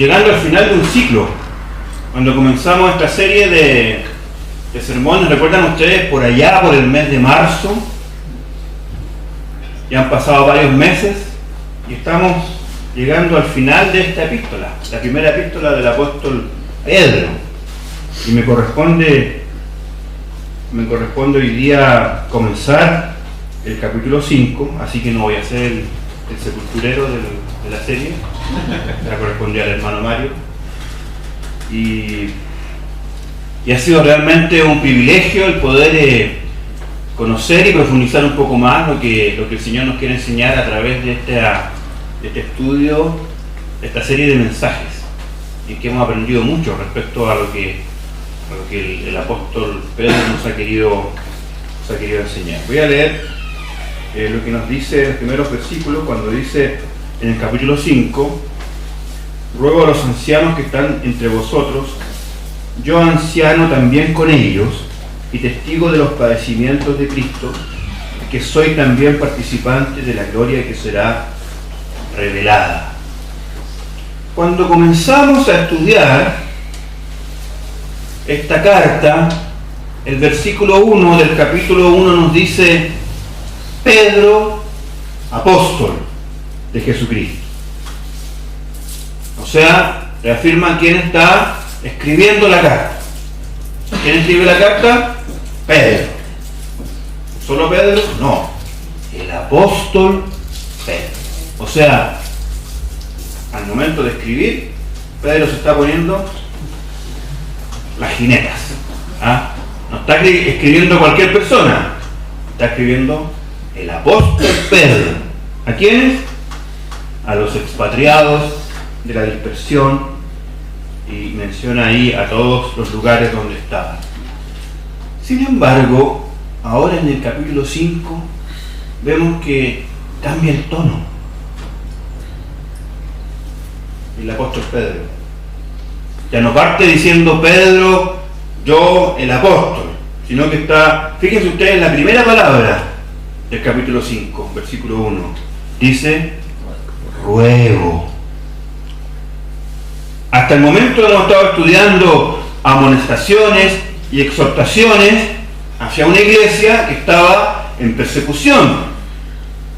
llegando al final de un ciclo. Cuando comenzamos esta serie de sermones, ¿recuerdan ustedes? Por allá, por el mes de marzo, ya han pasado varios meses y estamos llegando al final de esta epístola, la primera epístola del apóstol Pedro. Y me corresponde hoy día comenzar el capítulo 5, así que no voy a ser el sepulturero de la serie, la correspondía al hermano Mario. Y ha sido realmente un privilegio el poder conocer y profundizar un poco más lo que el Señor nos quiere enseñar a través de este estudio, de esta serie de mensajes, y que hemos aprendido mucho respecto a lo que el apóstol Pedro nos ha querido enseñar. Voy a leer lo que nos dice en los primeros versículos, cuando dice en el capítulo 5: ruego a los ancianos que están entre vosotros, yo anciano también con ellos, y testigo de los padecimientos de Cristo, que soy también participante de la gloria que será revelada. Cuando comenzamos a estudiar esta carta, el versículo 1 del capítulo 1 nos dice: Pedro, apóstol de Jesucristo. O sea, reafirma quién está escribiendo la carta. ¿Quién escribe la carta? Pedro. ¿Solo Pedro? No. El apóstol Pedro. O sea, al momento de escribir, Pedro se está poniendo las jinetas. ¿Ah? No está escribiendo cualquier persona. Está escribiendo el apóstol Pedro. ¿A quiénes? A los expatriados de la dispersión, y menciona ahí a todos los lugares donde estaban. Sin embargo, ahora en el capítulo 5 vemos que cambia el tono. El apóstol Pedro ya no parte diciendo Pedro, yo el apóstol, sino que está, fíjense ustedes, la primera palabra del capítulo 5, versículo 1, dice ruego. Hasta el momento hemos estado estudiando amonestaciones y exhortaciones hacia una iglesia que estaba en persecución,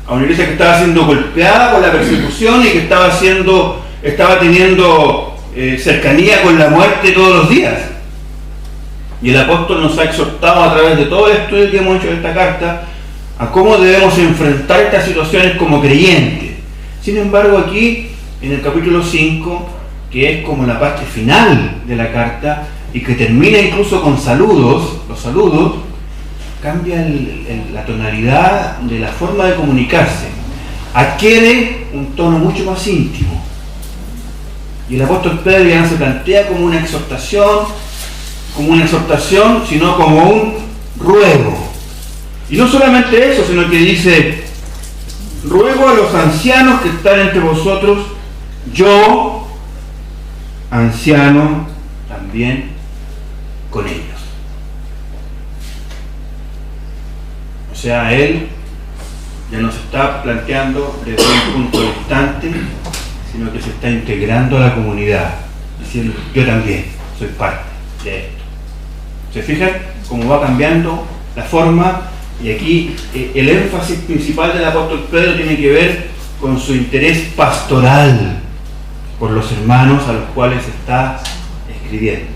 a una iglesia que estaba siendo golpeada por la persecución y que estaba teniendo cercanía con la muerte todos los días. Y el apóstol nos ha exhortado a través de todo el estudio que hemos hecho de esta carta a cómo debemos enfrentar estas situaciones como creyentes. Sin embargo, aquí en el capítulo 5, que es como la parte final de la carta y que termina incluso con saludos, los saludos, cambia la tonalidad de la forma de comunicarse, adquiere un tono mucho más íntimo. Y el apóstol Pedro ya no se plantea como una exhortación, sino como un ruego. Y no solamente eso, sino que dice: ruego a los ancianos que están entre vosotros, yo anciano también con ellos. O sea, él ya no se está planteando desde un punto distante, sino que se está integrando a la comunidad, diciendo: yo también soy parte de esto. ¿Se fijan cómo va cambiando la forma? Y aquí el énfasis principal del apóstol Pedro tiene que ver con su interés pastoral por los hermanos a los cuales está escribiendo.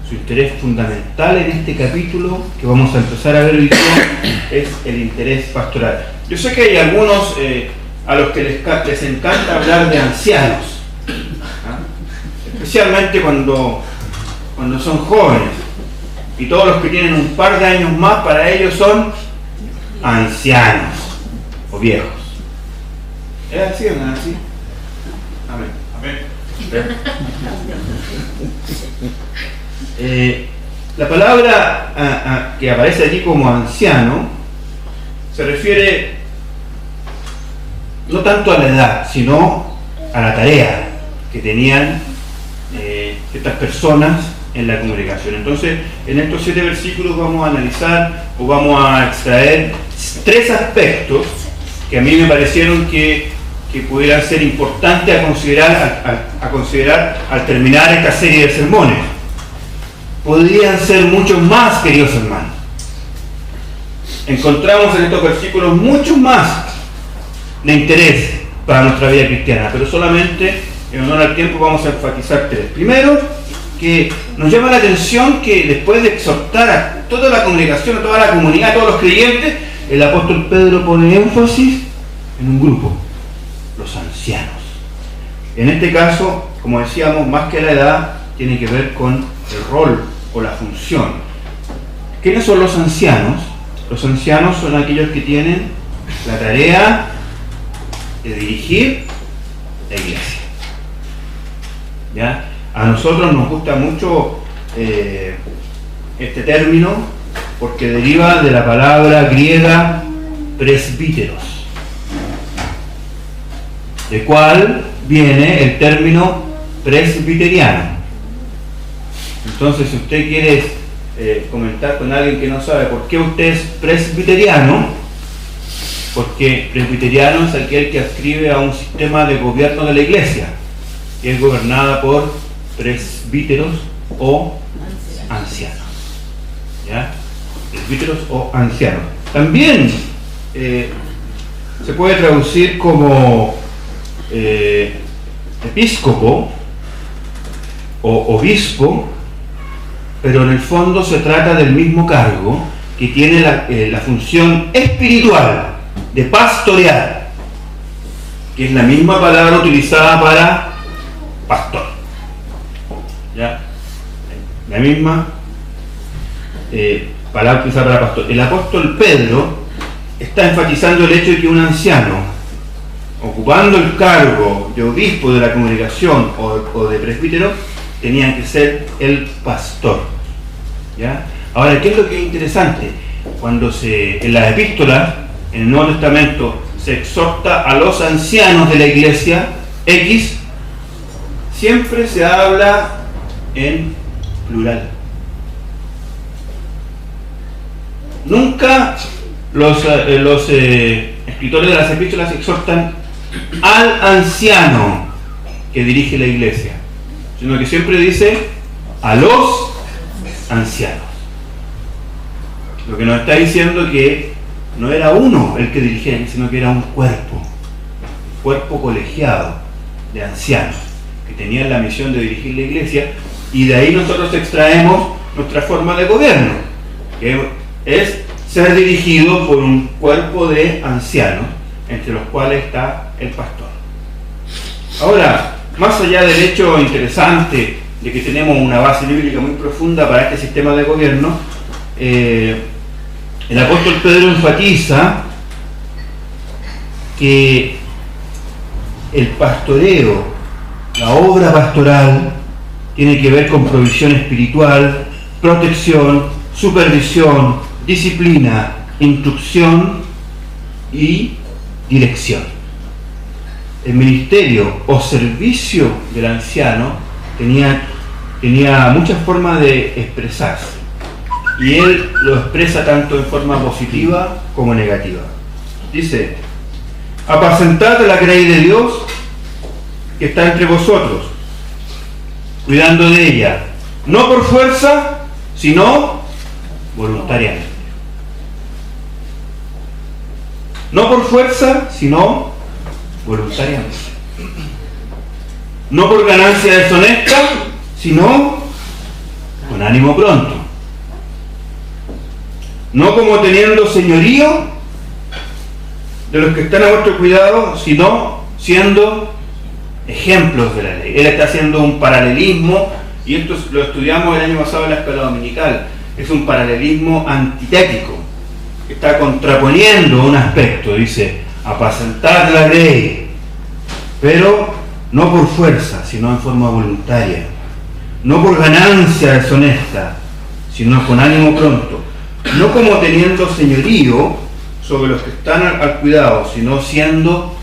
Su interés fundamental en este capítulo que vamos a empezar a ver hoy día es el interés pastoral. Yo sé que hay algunos a los que les encanta hablar de ancianos, ¿ah? Especialmente cuando son jóvenes, y todos los que tienen un par de años más, para ellos son ancianos o viejos. ¿Es así o no es así? Amén. La palabra que aparece aquí como anciano se refiere no tanto a la edad, sino a la tarea que tenían estas personas en la congregación. Entonces, en estos 7 versículos vamos a analizar o vamos a extraer 3 aspectos que a mí me parecieron que que pudieran ser importantes a considerar al terminar esta serie de sermones. Podrían ser muchos más, queridos hermanos. Encontramos en estos versículos mucho más de interés para nuestra vida cristiana, pero solamente en honor al tiempo vamos a enfatizar tres. Primero, que nos llama la atención que después de exhortar a toda la congregación, a toda la comunidad, a todos los creyentes, el apóstol Pedro pone énfasis en un grupo, los ancianos. En este caso, como decíamos, más que la edad, tiene que ver con el rol o la función. ¿Quiénes son los ancianos? Los ancianos son aquellos que tienen la tarea de dirigir la iglesia. ¿Ya? A nosotros nos gusta mucho este término porque deriva de la palabra griega presbíteros, de cual viene el término presbiteriano. Entonces, si usted quiere comentar con alguien que no sabe por qué usted es presbiteriano, porque presbiteriano es aquel que adscribe a un sistema de gobierno de la iglesia, que es gobernada por presbíteros o ancianos. ¿Ya? Presbíteros o ancianos. También se puede traducir como episcopo o obispo, pero en el fondo se trata del mismo cargo que tiene la función espiritual de pastorear, que es la misma palabra utilizada para pastor. ¿Ya? La misma palabra utilizada para pastor. El apóstol Pedro está enfatizando el hecho de que un anciano, ocupando el cargo de obispo de la congregación o de presbítero, tenía que ser el pastor. ¿Ya? Ahora, ¿qué es lo que es interesante? Cuando en las epístolas, en el Nuevo Testamento, se exhorta a los ancianos de la iglesia X, siempre se habla en plural. Nunca los escritores de las epístolas exhortan al anciano que dirige la iglesia, sino que siempre dice a los ancianos. Lo que nos está diciendo que no era uno el que dirigía, sino que era un cuerpo colegiado de ancianos que tenían la misión de dirigir la iglesia, y de ahí nosotros extraemos nuestra forma de gobierno, que es ser dirigido por un cuerpo de ancianos, entre los cuales está el pastor. Ahora, más allá del hecho interesante de que tenemos una base bíblica muy profunda para este sistema de gobierno, el apóstol Pedro enfatiza que el pastoreo, la obra pastoral, tiene que ver con provisión espiritual, protección, supervisión, disciplina, instrucción y dirección. El ministerio o servicio del anciano tenía muchas formas de expresarse, y él lo expresa tanto en forma positiva como negativa. Dice: apacentad la grey de Dios que está entre vosotros, cuidando de ella, no por fuerza, sino voluntariamente. No por fuerza, sino voluntariamente. No por ganancia deshonesta, sino con ánimo pronto. No como teniendo señorío de los que están a vuestro cuidado, sino siendo ejemplos de la ley. Él está haciendo un paralelismo, y esto lo estudiamos el año pasado en la escuela dominical. Es un paralelismo antitético. Está contraponiendo un aspecto. Dice: apacentar la ley, pero no por fuerza, sino en forma voluntaria. No por ganancia deshonesta, sino con ánimo pronto. No como teniendo señorío sobre los que están al cuidado, sino siendo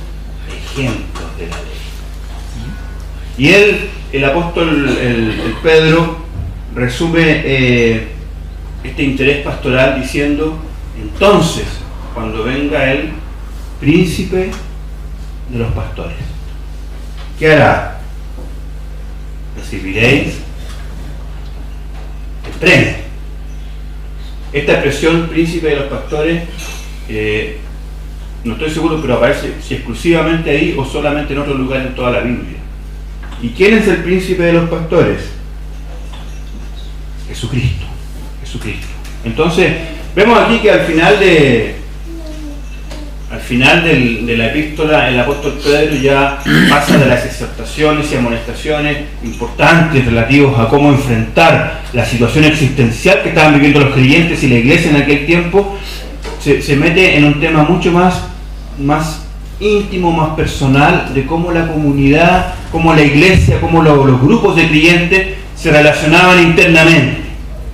ejemplos de la ley. Y el apóstol el Pedro resume este interés pastoral diciendo: entonces, cuando venga el príncipe de los pastores. ¿Qué hará? Recibiréis el premio. Esta expresión príncipe de los pastores, no estoy seguro, pero aparece si exclusivamente ahí o solamente en otro lugar en toda la Biblia. ¿Y quién es el príncipe de los pastores? Jesucristo. Jesucristo. Entonces, vemos aquí que al final de la epístola, el apóstol Pedro ya pasa de las exhortaciones y amonestaciones importantes relativos a cómo enfrentar la situación existencial que estaban viviendo los creyentes y la iglesia en aquel tiempo. Se mete en un tema mucho más íntimo, más personal, de cómo la comunidad, cómo la iglesia, cómo los grupos de creyentes se relacionaban internamente,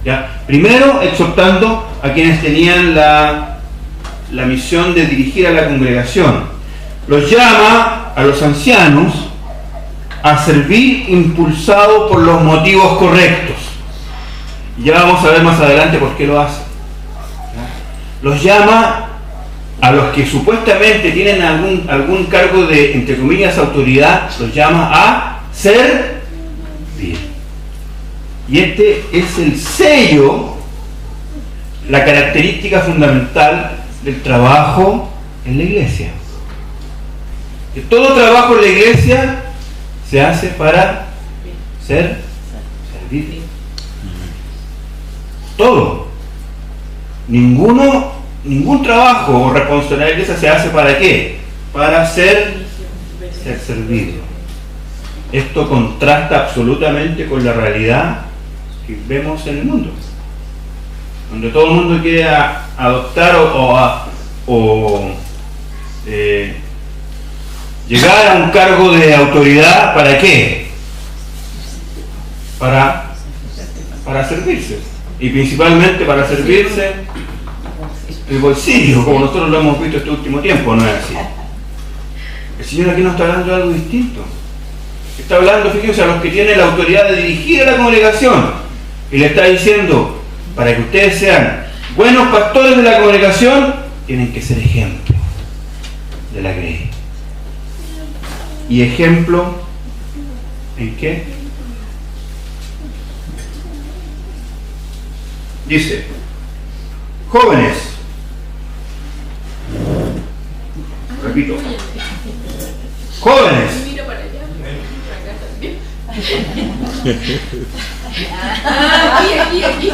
¿ya? Primero exhortando a quienes tenían la misión de dirigir a la congregación. Los llama a los ancianos a servir impulsados por los motivos correctos. Y ya vamos a ver más adelante por qué lo hace. Los llama a los que supuestamente tienen algún cargo de, entre comillas, autoridad, los llama a servir. Y este es el sello, la característica fundamental del trabajo en la iglesia. Que todo trabajo en la iglesia se hace para servir. Todo. Ningún trabajo o responsabilidad de la iglesia se hace ¿para qué? Para ser servido. Esto contrasta absolutamente con la realidad que vemos en el mundo, donde todo el mundo quiere adoptar o llegar a un cargo de autoridad. ¿Para qué? Para servirse, y principalmente para servirse el bolsillo, como nosotros lo hemos visto este último tiempo. No es así. El Señor aquí nos está hablando de algo distinto. Está hablando, fíjense, a los que tienen la autoridad de dirigir a la congregación, y le está diciendo: para que ustedes sean buenos pastores de la congregación, tienen que ser ejemplo de la grey. ¿Y ejemplo en qué? Dice: jóvenes, repito, jóvenes, aquí.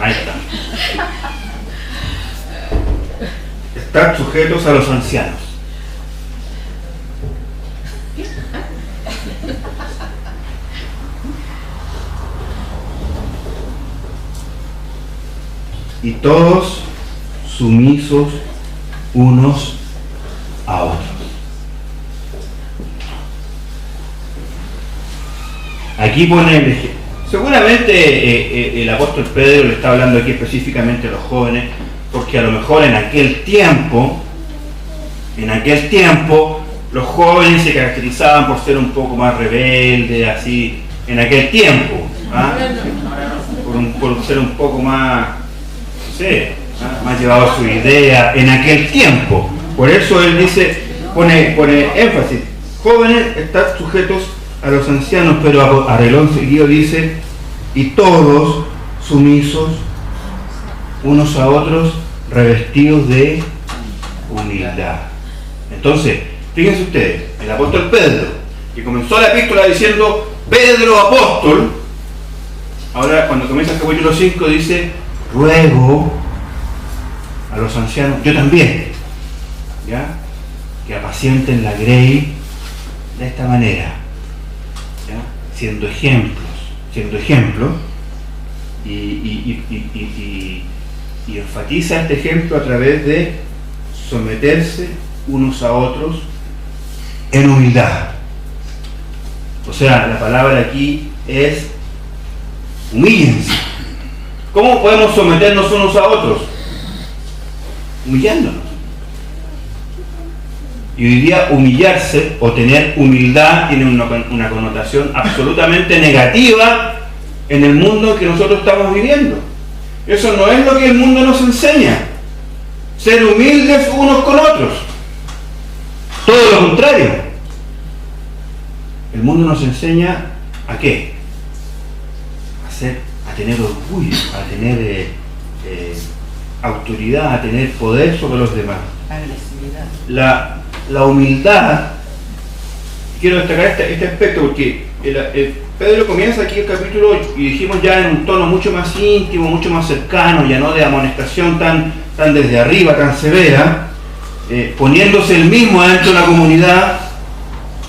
ahí está, están sujetos a los ancianos. Y todos sumisos unos a otros. Aquí pone el ejemplo. Seguramente el apóstol Pedro le está hablando aquí específicamente a los jóvenes, porque a lo mejor en aquel tiempo los jóvenes se caracterizaban por ser un poco más rebeldes, así, en aquel tiempo, ¿ah? por ser un poco más, no sé, más llevado a su idea en aquel tiempo. Por eso él dice, pone énfasis: jóvenes, están sujetos a los ancianos, pero a reloj seguido dice: y todos sumisos unos a otros, revestidos de humildad. Entonces, fíjense ustedes, el apóstol Pedro, que comenzó la epístola diciendo Pedro apóstol, ahora cuando comienza el capítulo 5 dice: ruego a los ancianos, yo también, ¿ya?, que apacienten la grey de esta manera, ¿ya?, siendo ejemplos, y enfatiza este ejemplo a través de someterse unos a otros en humildad. O sea, la palabra aquí es humíllense. ¿Cómo podemos someternos unos a otros? Humillándonos. Y hoy día humillarse o tener humildad tiene una connotación absolutamente negativa en el mundo que nosotros estamos viviendo. Eso no es lo que el mundo nos enseña. Ser humildes unos con otros. lo contrario. El mundo nos enseña ¿a qué? A tener orgullo, a tener autoridad, a tener poder sobre los demás. Agresividad. La humildad, quiero destacar este aspecto porque Pedro comienza aquí el capítulo y dijimos ya en un tono mucho más íntimo, mucho más cercano, ya no de amonestación tan desde arriba, tan severa, poniéndose él mismo dentro de la comunidad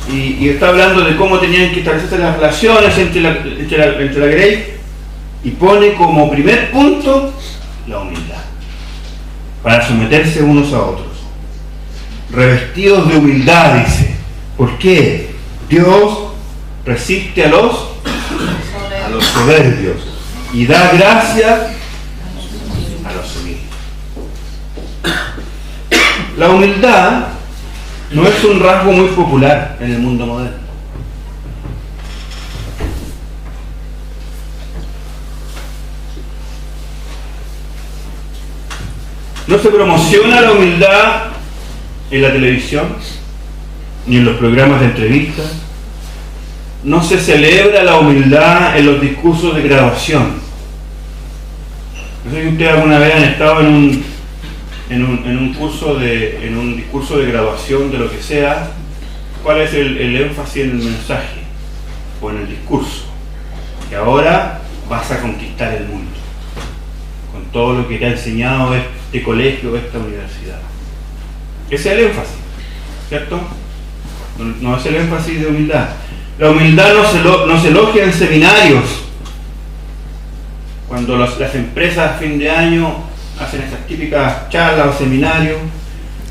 y está hablando de cómo tenían que establecerse las relaciones entre la Grey y pone como primer punto la humildad para someterse unos a otros, revestidos de humildad, dice. ¿Por qué? Dios resiste a los soberbios y da gracia a los humildes. La humildad no es un rasgo muy popular en el mundo moderno. No se promociona la humildad en la televisión, ni en los programas de entrevistas. No se celebra la humildad en los discursos de graduación. No sé si ustedes alguna vez han estado en un discurso de graduación de lo que sea. ¿Cuál es el énfasis en el mensaje o en el discurso? Que ahora vas a conquistar el mundo con todo lo que te ha enseñado este colegio, esta universidad. Ese es el énfasis, ¿cierto? No es el énfasis de humildad. La humildad no se elogia en seminarios. Cuando las empresas a fin de año hacen esas típicas charlas o seminarios,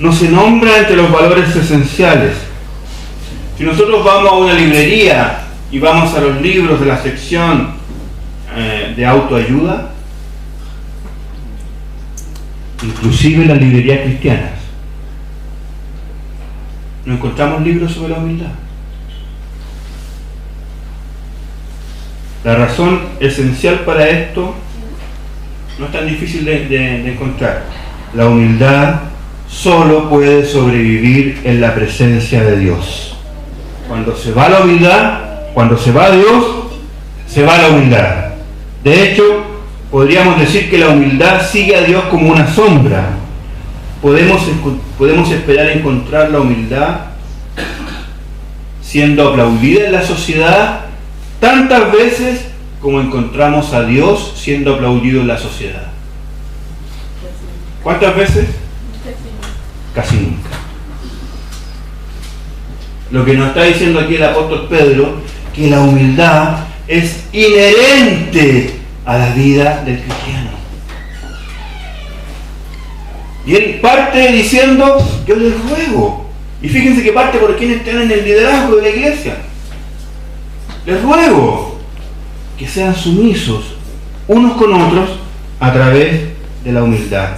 no se nombra entre los valores esenciales. Si nosotros vamos a una librería y vamos a los libros de la sección de autoayuda, inclusive las librerías cristianas, no encontramos libros sobre la humildad. La razón esencial para esto no es tan difícil de encontrar. La humildad solo puede sobrevivir en la presencia de Dios. Cuando se va la humildad, cuando se va Dios, se va la humildad. De hecho, podríamos decir que la humildad sigue a Dios como una sombra. Podemos esperar encontrar la humildad siendo aplaudida en la sociedad tantas veces como encontramos a Dios siendo aplaudido en la sociedad. ¿Cuántas veces? Casi nunca. Lo que nos está diciendo aquí el apóstol Pedro, que la humildad es inherente a la vida del cristiano. Y él parte diciendo, yo les ruego, y fíjense que parte por quienes están en el liderazgo de la iglesia, les ruego que sean sumisos unos con otros a través de la humildad.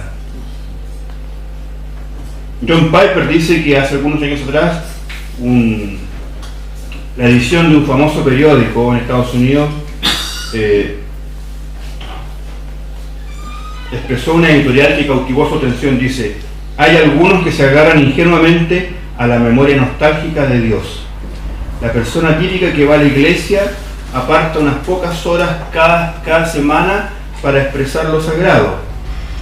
John Piper dice que hace algunos años atrás la edición de un famoso periódico en Estados Unidos expresó una editorial que cautivó su atención. Dice: hay algunos que se agarran ingenuamente a la memoria nostálgica de Dios. La persona típica que va a la iglesia aparta unas pocas horas cada semana para expresar lo sagrado,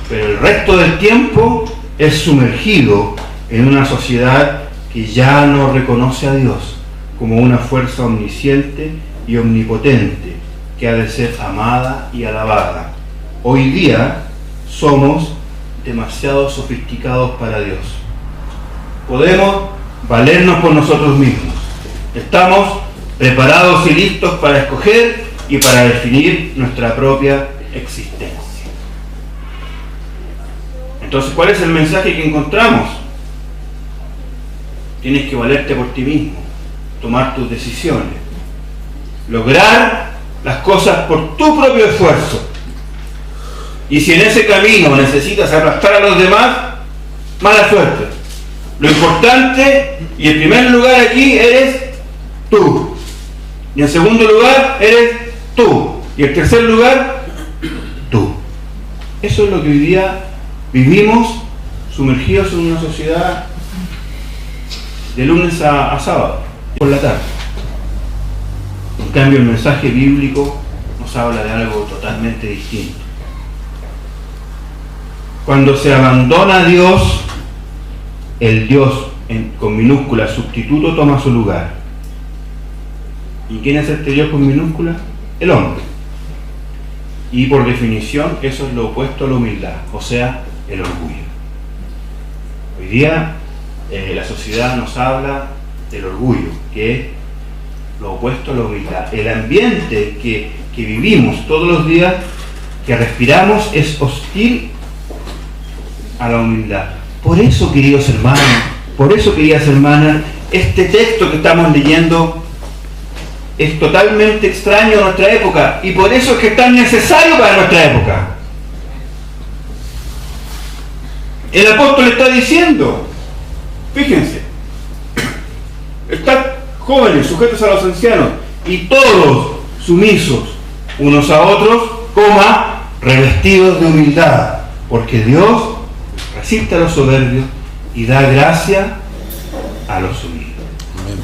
pero el resto del tiempo es sumergido en una sociedad que ya no reconoce a Dios como una fuerza omnisciente y omnipotente que ha de ser amada y alabada. Hoy día somos demasiado sofisticados para Dios. Podemos valernos por nosotros mismos. Estamos preparados y listos para escoger y para definir nuestra propia existencia. Entonces, ¿cuál es el mensaje que encontramos? Tienes que valerte por ti mismo, tomar tus decisiones, lograr las cosas por tu propio esfuerzo. Y si en ese camino necesitas aplastar a los demás, mala suerte. Lo importante, y en primer lugar aquí, eres tú. Y en segundo lugar, eres tú. Y en tercer lugar, tú. Eso es lo que hoy día vivimos, sumergidos en una sociedad de lunes a sábado, por la tarde. En cambio, el mensaje bíblico nos habla de algo totalmente distinto. Cuando se abandona a Dios, el Dios con minúscula sustituto toma su lugar. ¿Y quién es este Dios con minúscula? El hombre. Y por definición eso es lo opuesto a la humildad, o sea, el orgullo. Hoy día la sociedad nos habla del orgullo, que es lo opuesto a la humildad. El ambiente que vivimos todos los días, que respiramos, es hostil a la humildad. Por eso, queridos hermanos, por eso, queridas hermanas, este texto que estamos leyendo es totalmente extraño a nuestra época, y por eso es que es tan necesario para nuestra época. El apóstol está diciendo, fíjense, están jóvenes, sujetos a los ancianos, y todos sumisos unos a otros, revestidos de humildad, porque Dios resiste a los soberbios y da gracia a los humildes. Amén.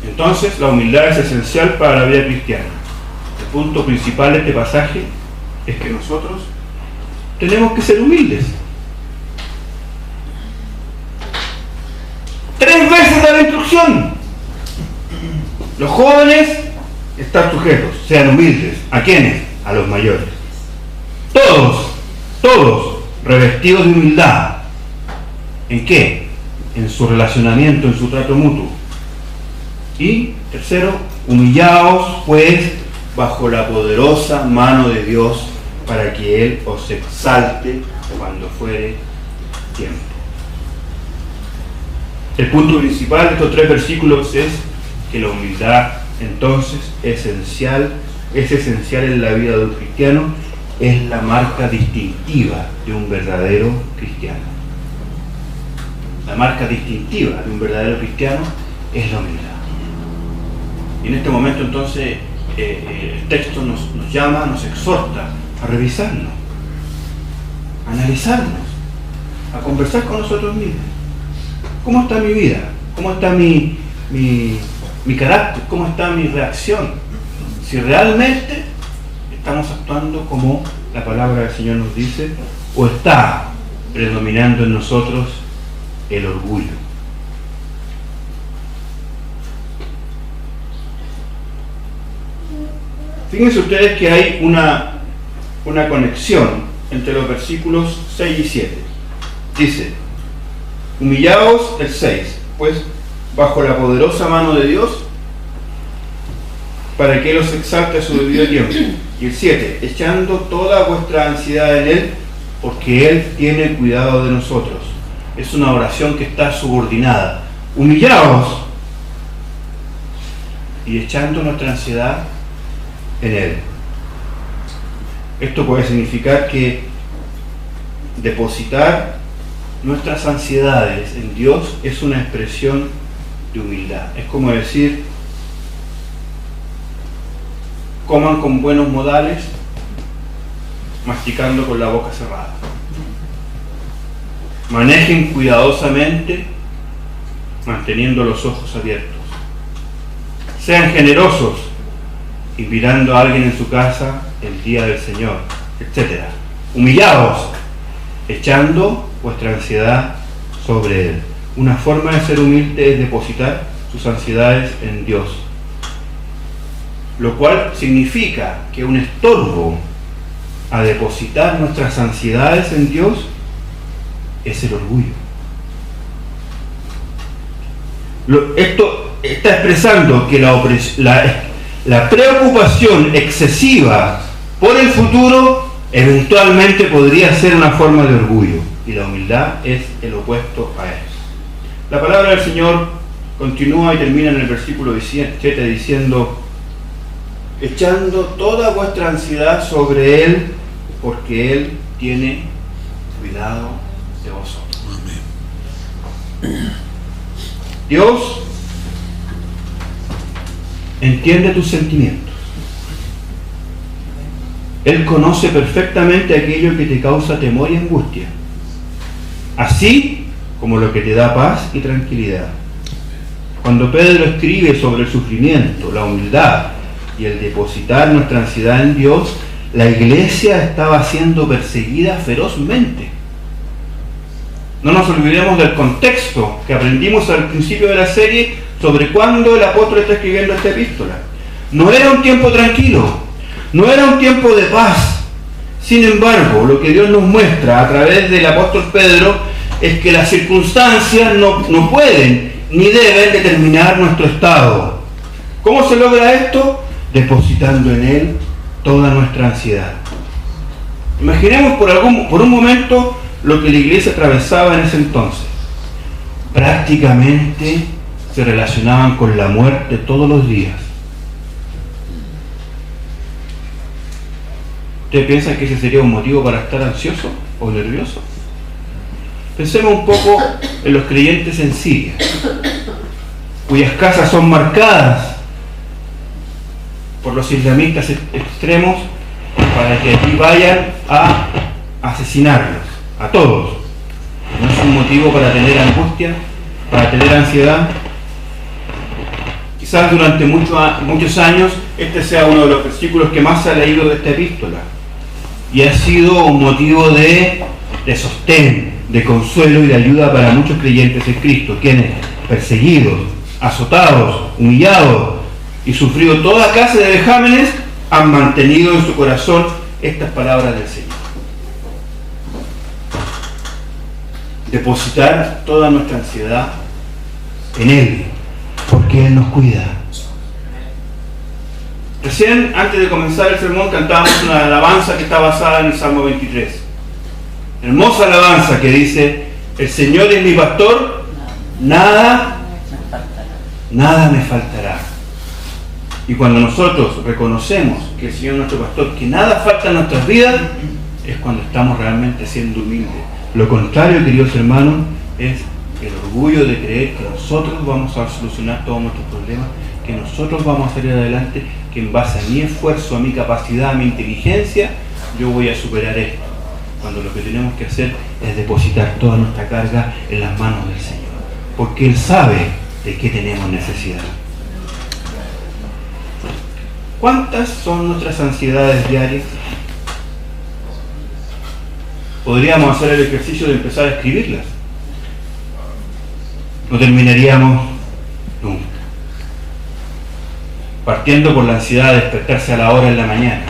Entonces, la humildad es esencial para la vida cristiana. El punto principal de este pasaje es que nosotros tenemos que ser humildes. 3 veces da la instrucción. Los jóvenes están sujetos, sean humildes. ¿A quiénes? A los mayores. Todos revestidos de humildad. ¿En qué? En su relacionamiento, en su trato mutuo. Y tercero, humillaos pues bajo la poderosa mano de Dios, para que Él os exalte cuando fuere tiempo. El punto principal de estos 3 versículos es que la humildad entonces es esencial en la vida de un cristiano, es la marca distintiva de un verdadero cristiano. La marca distintiva de un verdadero cristiano es la humildad. Y en este momento entonces el texto nos llama, nos exhorta a revisarnos, a analizarnos, a conversar con nosotros mismos. ¿Cómo está mi vida? ¿Cómo está mi carácter? ¿Cómo está mi reacción? Si realmente estamos actuando como la palabra del Señor nos dice, o está predominando en nosotros el orgullo. Fíjense ustedes que hay una conexión entre los versículos 6 y 7. Dice, humillaos, el 6, pues bajo la poderosa mano de Dios, para que Él os exalte a su debido tiempo. Y el 7, echando toda vuestra ansiedad en Él, porque Él tiene cuidado de nosotros. Es una oración que está subordinada. Humillaos y echando nuestra ansiedad en Él. Esto puede significar que depositar nuestras ansiedades en Dios es una expresión de humildad. Es como decir, coman con buenos modales, masticando con la boca cerrada. Manejen cuidadosamente, manteniendo los ojos abiertos. Sean generosos, invitando a alguien en su casa el día del Señor, etc. Humillaos, echando vuestra ansiedad sobre Él. Una forma de ser humilde es depositar sus ansiedades en Dios, lo cual significa que un estorbo a depositar nuestras ansiedades en Dios es el orgullo. Esto está expresando que la preocupación excesiva por el futuro eventualmente podría ser una forma de orgullo, y la humildad es el opuesto a eso. La palabra del Señor continúa y termina en el versículo 7 diciendo, echando toda vuestra ansiedad sobre Él, porque Él tiene cuidado de vosotros. Amén. Dios entiende tus sentimientos. Él conoce perfectamente aquello que te causa temor y angustia, así como lo que te da paz y tranquilidad. Cuando Pedro escribe sobre el sufrimiento, la humildad y el depositar nuestra ansiedad en Dios, la iglesia estaba siendo perseguida ferozmente. No nos olvidemos del contexto que aprendimos al principio de la serie sobre cuándo el apóstol está escribiendo esta epístola. No era un tiempo tranquilo, no era un tiempo de paz. Sin embargo, lo que Dios nos muestra a través del apóstol Pedro es que las circunstancias no pueden ni deben determinar nuestro estado. ¿Cómo se logra esto? Depositando en Él toda nuestra ansiedad. Imaginemos por un momento lo que la iglesia atravesaba en ese entonces. Prácticamente se relacionaban con la muerte todos los días. ¿Ustedes piensan que ese sería un motivo para estar ansioso o nervioso? Pensemos un poco en los creyentes en Siria, cuyas casas son marcadas por los islamistas extremos para que allí vayan a asesinarlos, a todos. ¿No es un motivo para tener angustia, para tener ansiedad? Quizás durante muchos años este sea uno de los versículos que más se ha leído de esta epístola y ha sido un motivo de sostén, de consuelo y de ayuda para muchos creyentes en Cristo, quienes, perseguidos, azotados, humillados y sufrido toda clase de vejámenes, han mantenido en su corazón estas palabras del Señor. Depositar toda nuestra ansiedad en Él, porque Él nos cuida. Recién, antes de comenzar el sermón, cantábamos una alabanza que está basada en el Salmo 23. Hermosa alabanza que dice: el Señor es mi pastor, nada me faltará. Y cuando nosotros reconocemos que el Señor es nuestro pastor, que nada falta en nuestras vidas, es cuando estamos realmente siendo humildes. Lo contrario, queridos hermanos, es el orgullo de creer que nosotros vamos a solucionar todos nuestros problemas, que nosotros vamos a salir adelante, que en base a mi esfuerzo, a mi capacidad, a mi inteligencia, yo voy a superar esto. Cuando lo que tenemos que hacer es depositar toda nuestra carga en las manos del Señor, porque Él sabe de qué tenemos necesidad. ¿Cuántas son nuestras ansiedades diarias? Podríamos hacer el ejercicio de empezar a escribirlas. No terminaríamos nunca. Partiendo por la ansiedad de despertarse a la hora en la mañana.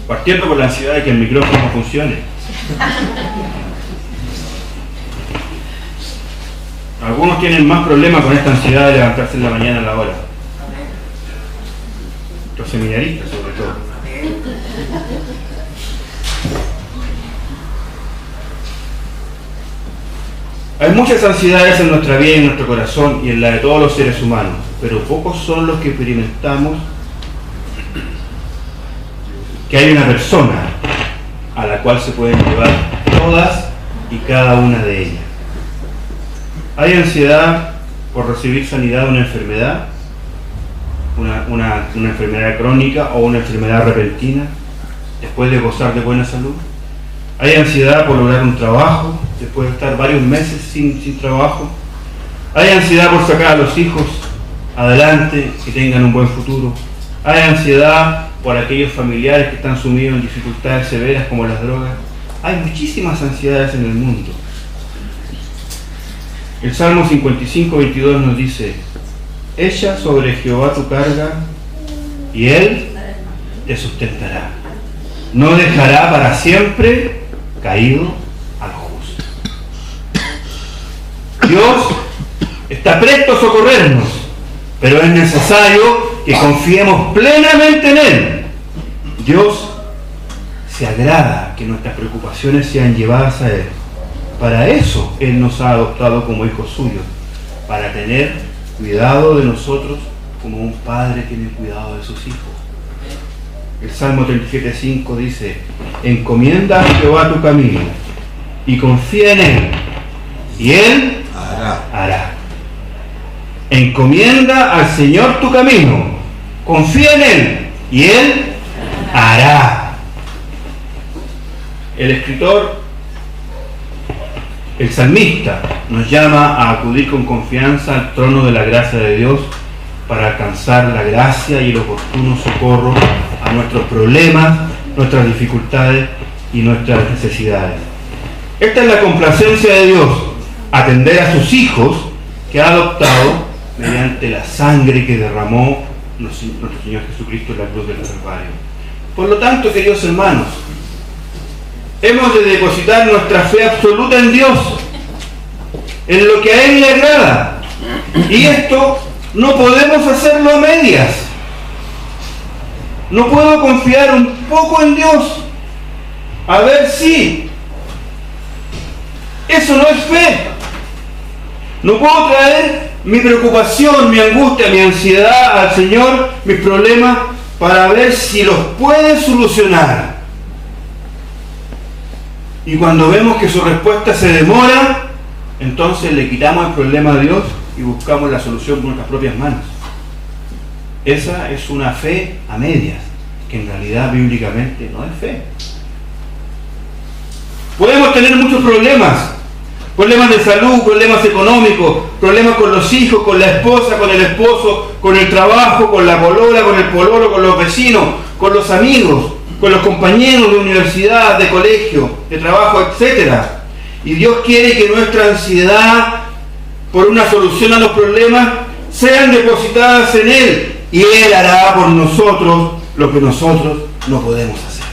Partiendo por la ansiedad de que el micrófono no funcione. Algunos tienen más problemas con esta ansiedad de levantarse en la mañana a la hora. Los seminaristas, sobre todo. Hay muchas ansiedades en nuestra vida y en nuestro corazón y en la de todos los seres humanos, pero pocos son los que experimentamos que hay una persona a la cual se pueden llevar todas y cada una de ellas. Hay ansiedad por recibir sanidad de una enfermedad, una enfermedad crónica o una enfermedad repentina, después de gozar de buena salud. Hay ansiedad por lograr un trabajo, después de estar varios meses sin trabajo. Hay ansiedad por sacar a los hijos adelante, que tengan un buen futuro. Hay ansiedad por aquellos familiares que están sumidos en dificultades severas como las drogas. Hay muchísimas ansiedades en el mundo. El Salmo 55:22 nos dice: echa sobre Jehová tu carga y Él te sustentará. No dejará para siempre caído al justo. Dios está presto a socorrernos, pero es necesario que confiemos plenamente en Él. Dios se agrada que nuestras preocupaciones sean llevadas a Él. Para eso Él nos ha adoptado como hijos suyos, para tener cuidado de nosotros como un padre tiene cuidado de sus hijos. El Salmo 37:5 dice: encomienda a Jehová tu camino y confía en Él, y Él hará. Encomienda al Señor tu camino, confía en Él y Él hará. El escritor, el salmista, nos llama a acudir con confianza al trono de la gracia de Dios para alcanzar la gracia y el oportuno socorro a nuestros problemas, nuestras dificultades y nuestras necesidades. Esta es la complacencia de Dios, atender a sus hijos que ha adoptado mediante la sangre que derramó nuestro Señor Jesucristo en la cruz del Calvario. Por lo tanto, queridos hermanos, hemos de depositar nuestra fe absoluta en Dios, en lo que a Él le agrada. Y esto no podemos hacerlo a medias. No puedo confiar un poco en Dios, a ver si. Eso no es fe. No puedo traer mi preocupación, mi angustia, mi ansiedad al Señor, mis problemas, para ver si los puede solucionar. Y cuando vemos que su respuesta se demora, entonces le quitamos el problema a Dios y buscamos la solución con nuestras propias manos. Esa es una fe a medias, que en realidad bíblicamente no es fe. Podemos tener muchos problemas de salud, problemas económicos, problemas con los hijos, con la esposa, con el esposo, con el trabajo, con la polola, con el pololo, con los vecinos, con los amigos, con los compañeros de universidad, de colegio, de trabajo, etc. Y Dios quiere que nuestra ansiedad por una solución a los problemas sean depositadas en Él, y Él hará por nosotros lo que nosotros no podemos hacer.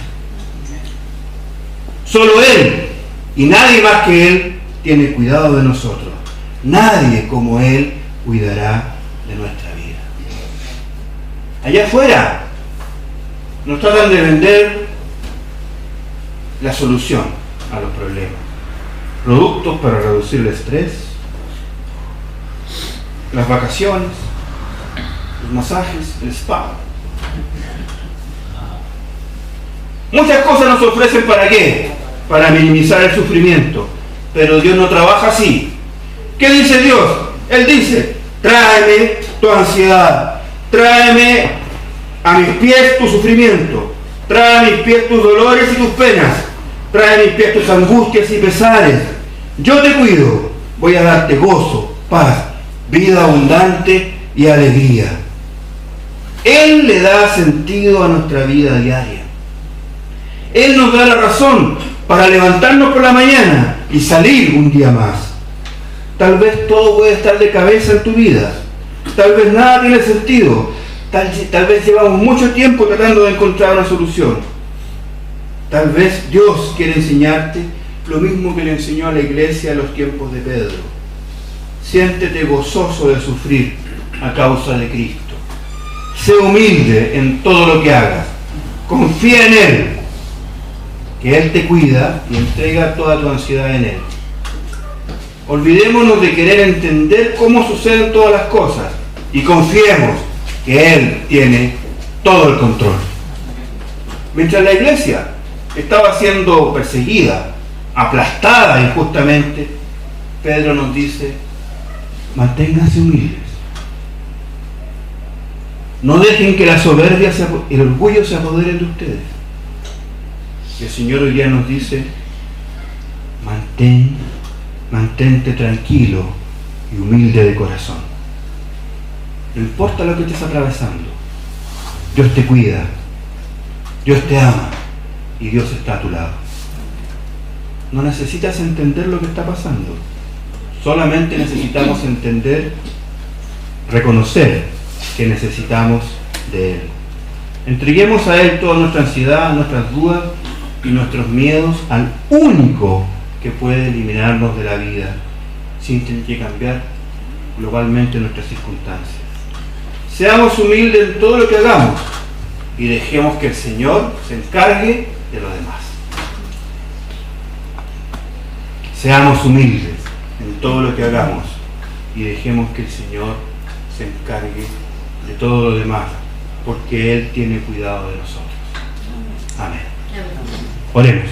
Solo Él y nadie más que Él tiene cuidado de nosotros. Nadie como Él cuidará de nuestra vida. Allá afuera nos tratan de vender la solución a los problemas. Productos para reducir el estrés, las vacaciones, los masajes, el spa. Muchas cosas nos ofrecen ¿para qué? Para minimizar el sufrimiento. Pero Dios no trabaja así. ¿Qué dice Dios? Él dice: tráeme tu ansiedad, tráeme a mis pies tu sufrimiento, trae a mis pies tus dolores y tus penas, trae a mis pies tus angustias y pesares. Yo te cuido, voy a darte gozo, paz, vida abundante y alegría. Él le da sentido a nuestra vida diaria. Él nos da la razón para levantarnos por la mañana y salir un día más. Tal vez todo puede estar de cabeza en tu vida. Tal vez nada tiene sentido. Tal vez llevamos mucho tiempo tratando de encontrar una solución. Tal vez Dios quiere enseñarte lo mismo que le enseñó a la iglesia en los tiempos de Pedro. Siéntete gozoso de sufrir a causa de Cristo. Sé humilde en todo lo que hagas. Confía en Él, que Él te cuida y entrega toda tu ansiedad en Él. Olvidémonos de querer entender cómo suceden todas las cosas y confiemos que Él tiene todo el control. Mientras la iglesia estaba siendo perseguida, aplastada injustamente, Pedro nos dice: manténganse humildes. No dejen que la soberbia y el orgullo se apoderen de ustedes. Y el Señor hoy día nos dice: mantente tranquilo y humilde de corazón. No importa lo que estés atravesando, Dios te cuida, Dios te ama y Dios está a tu lado. No necesitas entender lo que está pasando, solamente necesitamos entender, reconocer que necesitamos de Él. Entreguemos a Él toda nuestra ansiedad, nuestras dudas y nuestros miedos al único que puede eliminarnos de la vida sin tener que cambiar globalmente nuestras circunstancias. Seamos humildes en todo lo que hagamos y dejemos que el Señor se encargue de lo demás. Seamos humildes en todo lo que hagamos y dejemos que el Señor se encargue de todo lo demás, porque Él tiene cuidado de nosotros. Amén. Oremos.